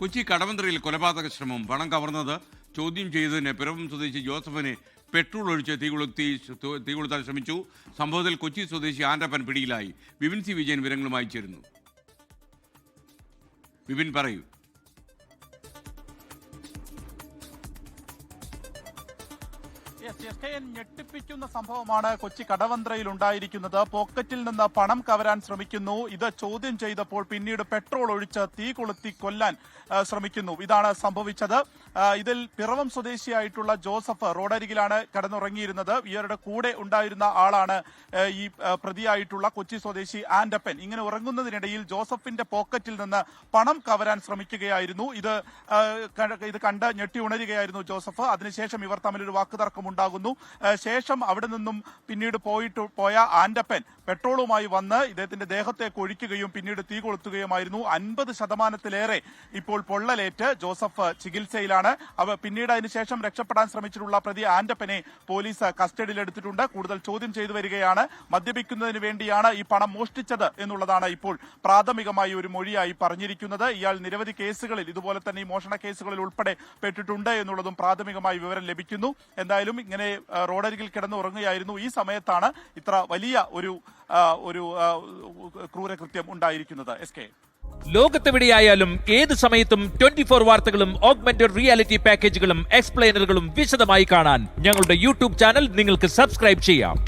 കൊച്ചി കടവന്ത്രയിൽ കൊലപാതക ശ്രമം. പണം കവർന്നത് ചോദ്യം ചെയ്തതിന് പിറവം സ്വദേശി ജോസഫിനെ പെട്രോൾ ഒഴിച്ച് തീകൊളുത്താൻ ശ്രമിച്ചു. സംഭവത്തിൽ കൊച്ചി സ്വദേശി ആൻഡപ്പൻ പിടിയിലായി. വിപിൻ സി വിജയൻ വിവരങ്ങളുമായി ചേരുന്നു. വിപിൻ, പറയൂ. ഞെട്ടിപ്പിക്കുന്ന സംഭവമാണ് കൊച്ചി കടവന്ത്രയിൽ ഉണ്ടായിരിക്കുന്നത്. പോക്കറ്റിൽ നിന്ന് പണം കവരാൻ ശ്രമിക്കുന്നു. ഇത് ചോദ്യം ചെയ്തപ്പോൾ പിന്നീട് പെട്രോൾ ഒഴിച്ച് തീ കൊളുത്തി കൊല്ലാൻ ശ്രമിക്കുന്നു. ഇതാണ് സംഭവിച്ചത്. ഇതിൽ പിറവം സ്വദേശിയായിട്ടുള്ള ജോസഫ് റോഡരികിലാണ് കിടന്നുറങ്ങിയിരുന്നത്. ഇവരുടെ കൂടെ ഉണ്ടായിരുന്ന ആളാണ് ഈ പ്രതിയായിട്ടുള്ള കൊച്ചി സ്വദേശി ആൻഡപ്പൻ. ഇങ്ങനെ ഉറങ്ങുന്നതിനിടയിൽ ജോസഫിന്റെ പോക്കറ്റിൽ നിന്ന് പണം കവരാൻ ശ്രമിക്കുകയായിരുന്നു. ഇത് കണ്ട് ഞെട്ടി ഉണരുകയായിരുന്നു ജോസഫ്. അതിനുശേഷം ഇവർ തമ്മിലൊരു വാക്കുതർക്കം ഉണ്ടാകുന്നു. ശേഷം അവിടെ നിന്നും പിന്നീട് പോയ ആൻഡപ്പൻ പെട്രോളുമായി വന്ന് ഇദ്ദേഹത്തിന്റെ ദേഹത്തേക്ക് ഒഴിക്കുകയും പിന്നീട് തീ കൊളുത്തുകയുമായിരുന്നു. 50% ഇപ്പോൾ പൊള്ളലേറ്റ് ജോസഫ് ചികിത്സയിലാണ്. പിന്നീട് അതിനുശേഷം രക്ഷപ്പെടാൻ ശ്രമിച്ചിട്ടുള്ള പ്രതി ആൻഡപ്പനെ പോലീസ് കസ്റ്റഡിയിലെടുത്തിട്ടുണ്ട്. കൂടുതൽ ചോദ്യം ചെയ്തു വരികയാണ്. മദ്യപിക്കുന്നതിന് വേണ്ടിയാണ് ഈ പണം മോഷ്ടിച്ചത് എന്നുള്ളതാണ് ഇപ്പോൾ പ്രാഥമികമായി ഒരു മൊഴിയായി പറഞ്ഞിരിക്കുന്നത്. ഇയാൾ നിരവധി കേസുകളിൽ, ഇതുപോലെ തന്നെ ഈ മോഷണ കേസുകളിൽ ഉൾപ്പെടെ പെട്ടിട്ടുണ്ട് എന്നുള്ളതും പ്രാഥമികമായി വിവരം ലഭിക്കുന്നു. എന്തായാലും ഇങ്ങനെ റോഡരികിൽ കിടന്ന് ഉറങ്ങുകയായിരുന്നു. ഈ സമയത്താണ് ഇത്ര വലിയ ഒരു ക്രൂരകൃത്യം ഉണ്ടായിരിക്കുന്നത്. SK, ലോകത്തെവിടെയായാലും ഏത് സമയത്തും 24 വാർത്തകളും ഓഗ്മെന്റഡ് റിയാലിറ്റി പാക്കേജുകളും എക്സ്പ്ലെയിനറുകളും വിശദമായി കാണാൻ ഞങ്ങളുടെ യൂട്യൂബ് ചാനൽ നിങ്ങൾക്ക് സബ്സ്ക്രൈബ് ചെയ്യാം.